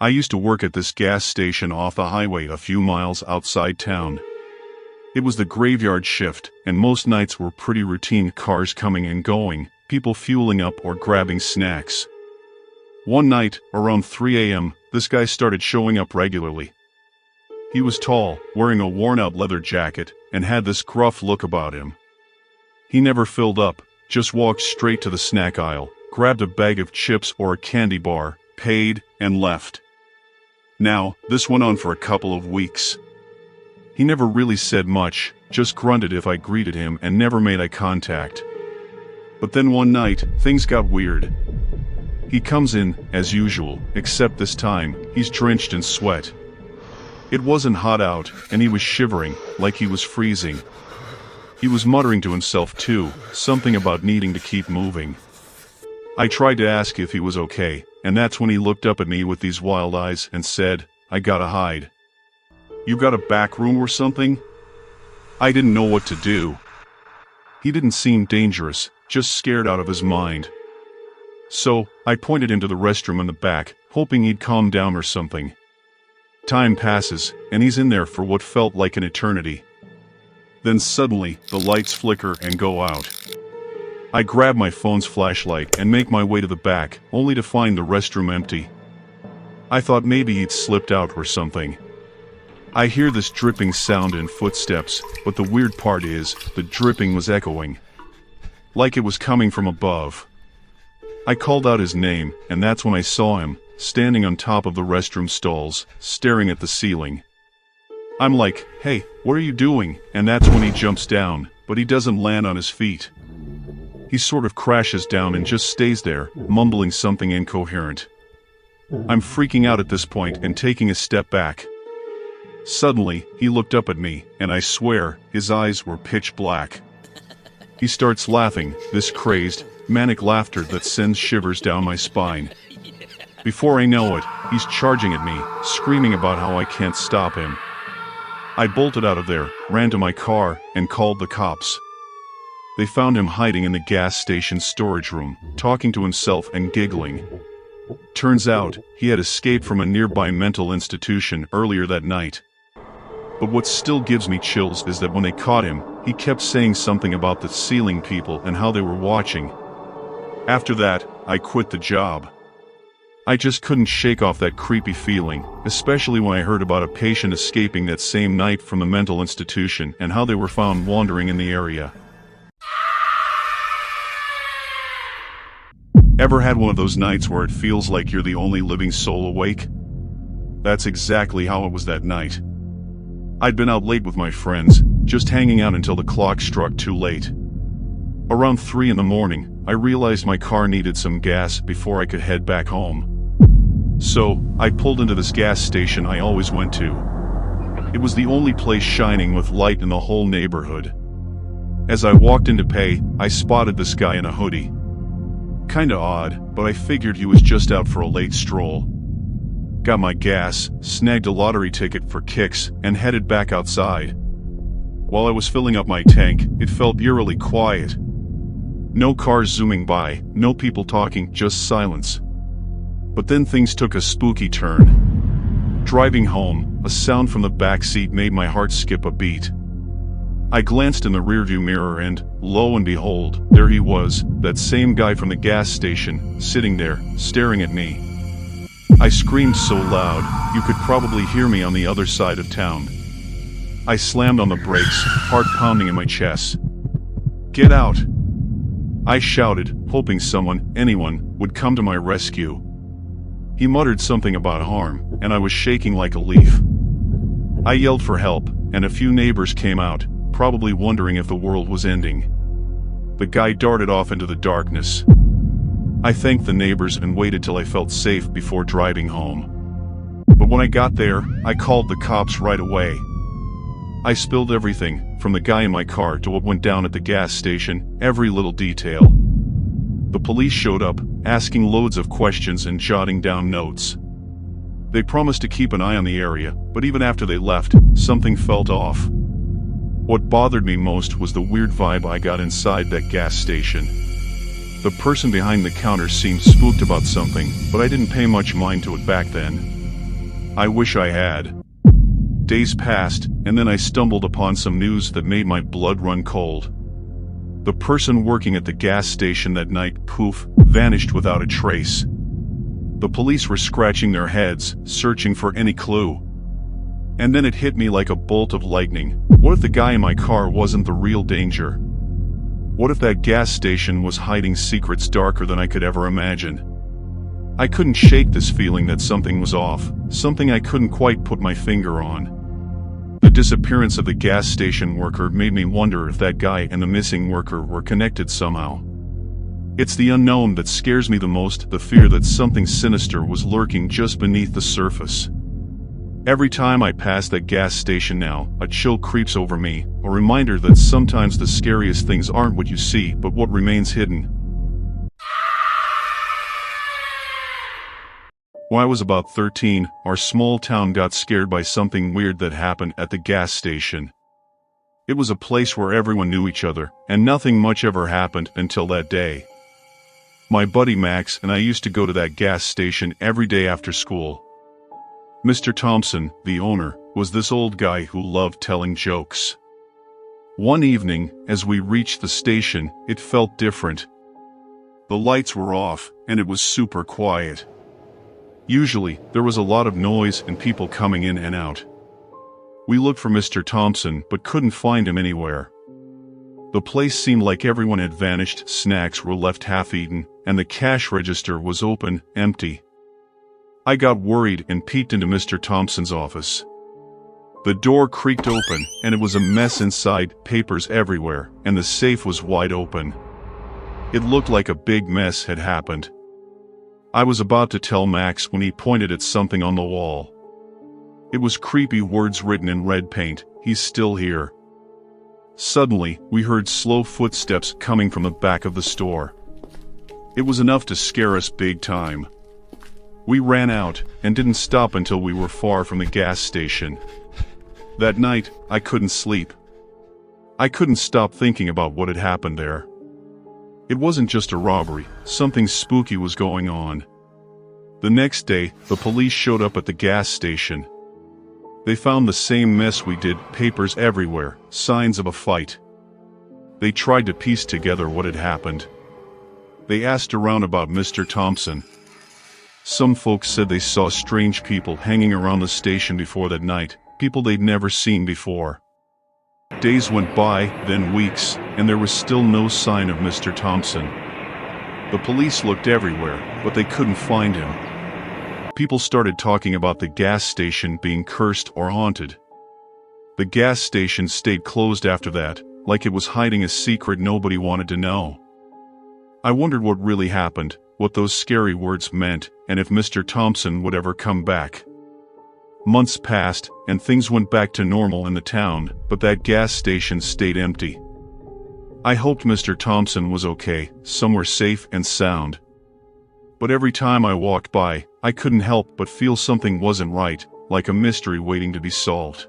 I used to work at this gas station off the highway a few miles outside town. It was the graveyard shift, and most nights were pretty routine: cars coming and going, people fueling up or grabbing snacks. One night, around 3 a.m., this guy started showing up regularly. He was tall, wearing a worn-out leather jacket, and had this gruff look about him. He never filled up, just walked straight to the snack aisle, grabbed a bag of chips or a candy bar, paid, and left. Now, this went on for a couple of weeks. He never really said much, just grunted if I greeted him and never made eye contact. But then one night, things got weird. He comes in, as usual, except this time, he's drenched in sweat. It wasn't hot out, and he was shivering, like he was freezing. He was muttering to himself too, something about needing to keep moving. I tried to ask if he was okay, and that's when he looked up at me with these wild eyes and said, "I gotta hide." "You got a back room or something?" I didn't know what to do. He didn't seem dangerous, just scared out of his mind. So, I pointed him to the restroom in the back, hoping he'd calm down or something. Time passes, and he's in there for what felt like an eternity. Then suddenly, the lights flicker and go out. I grab my phone's flashlight and make my way to the back, only to find the restroom empty. I thought maybe he'd slipped out or something. I hear this dripping sound and footsteps, but the weird part is, the dripping was echoing. Like it was coming from above. I called out his name, and that's when I saw him, standing on top of the restroom stalls, staring at the ceiling. I'm like, "Hey, what are you doing?" And that's when he jumps down, but he doesn't land on his feet. He sort of crashes down and just stays there, mumbling something incoherent. I'm freaking out at this point and taking a step back. Suddenly, he looked up at me, and I swear, his eyes were pitch black. He starts laughing, this crazed, manic laughter that sends shivers down my spine. Before I know it, he's charging at me, screaming about how I can't stop him. I bolted out of there, ran to my car, and called the cops. They found him hiding in the gas station storage room, talking to himself and giggling. Turns out, he had escaped from a nearby mental institution earlier that night. But what still gives me chills is that when they caught him, he kept saying something about the ceiling people and how they were watching. After that, I quit the job. I just couldn't shake off that creepy feeling, especially when I heard about a patient escaping that same night from the mental institution and how they were found wandering in the area. Ever had one of those nights where it feels like you're the only living soul awake? That's exactly how it was that night. I'd been out late with my friends, just hanging out until the clock struck too late. Around 3 in the morning, I realized my car needed some gas before I could head back home. So, I pulled into this gas station I always went to. It was the only place shining with light in the whole neighborhood. As I walked in to pay, I spotted this guy in a hoodie. Kinda odd, but I figured he was just out for a late stroll. Got my gas, snagged a lottery ticket for kicks, and headed back outside. While I was filling up my tank, it felt eerily quiet. No cars zooming by, no people talking, just silence. But then things took a spooky turn. Driving home, a sound from the back seat made my heart skip a beat. I glanced in the rearview mirror and, lo and behold, there he was, that same guy from the gas station, sitting there, staring at me. I screamed so loud, you could probably hear me on the other side of town. I slammed on the brakes, heart pounding in my chest. "Get out!" I shouted, hoping anyone, would come to my rescue. He muttered something about harm, and I was shaking like a leaf. I yelled for help, and a few neighbors came out, probably wondering if the world was ending. The guy darted off into the darkness. I thanked the neighbors and waited till I felt safe before driving home. But when I got there, I called the cops right away. I spilled everything, from the guy in my car to what went down at the gas station, every little detail. The police showed up, asking loads of questions and jotting down notes. They promised to keep an eye on the area, but even after they left, something felt off. What bothered me most was the weird vibe I got inside that gas station. The person behind the counter seemed spooked about something, but I didn't pay much mind to it back then. I wish I had. Days passed, and then I stumbled upon some news that made my blood run cold. The person working at the gas station that night, poof, vanished without a trace. The police were scratching their heads, searching for any clue. And then it hit me like a bolt of lightning. What if the guy in my car wasn't the real danger? What if that gas station was hiding secrets darker than I could ever imagine? I couldn't shake this feeling that something was off, something I couldn't quite put my finger on. The disappearance of the gas station worker made me wonder if that guy and the missing worker were connected somehow. It's the unknown that scares me the most, the fear that something sinister was lurking just beneath the surface. Every time I pass that gas station now, a chill creeps over me, a reminder that sometimes the scariest things aren't what you see, but what remains hidden. When I was about 13, our small town got scared by something weird that happened at the gas station. It was a place where everyone knew each other, and nothing much ever happened until that day. My buddy Max and I used to go to that gas station every day after school. Mr. Thompson, the owner, was this old guy who loved telling jokes. One evening, as we reached the station, it felt different. The lights were off, and it was super quiet. Usually, there was a lot of noise and people coming in and out. We looked for Mr. Thompson, but couldn't find him anywhere. The place seemed like everyone had vanished, snacks were left half-eaten, and the cash register was open, empty. I got worried and peeked into Mr. Thompson's office. The door creaked open, and it was a mess inside, papers everywhere, and the safe was wide open. It looked like a big mess had happened. I was about to tell Max when he pointed at something on the wall. It was creepy words written in red paint, "He's still here." Suddenly, we heard slow footsteps coming from the back of the store. It was enough to scare us big time. We ran out, and didn't stop until we were far from the gas station. That night, I couldn't sleep. I couldn't stop thinking about what had happened there. It wasn't just a robbery, something spooky was going on. The next day, the police showed up at the gas station. They found the same mess we did, papers everywhere, signs of a fight. They tried to piece together what had happened. They asked around about Mr. Thompson. Some folks said they saw strange people hanging around the station before that night, people they'd never seen before. Days went by, then weeks, and there was still no sign of Mr. Thompson. The police looked everywhere, but they couldn't find him. People started talking about the gas station being cursed or haunted. The gas station stayed closed after that, like it was hiding a secret nobody wanted to know. I wondered what really happened, what those scary words meant, and if Mr. Thompson would ever come back. Months passed, and things went back to normal in the town, but that gas station stayed empty. I hoped Mr. Thompson was okay, somewhere safe and sound. But every time I walked by, I couldn't help but feel something wasn't right, like a mystery waiting to be solved.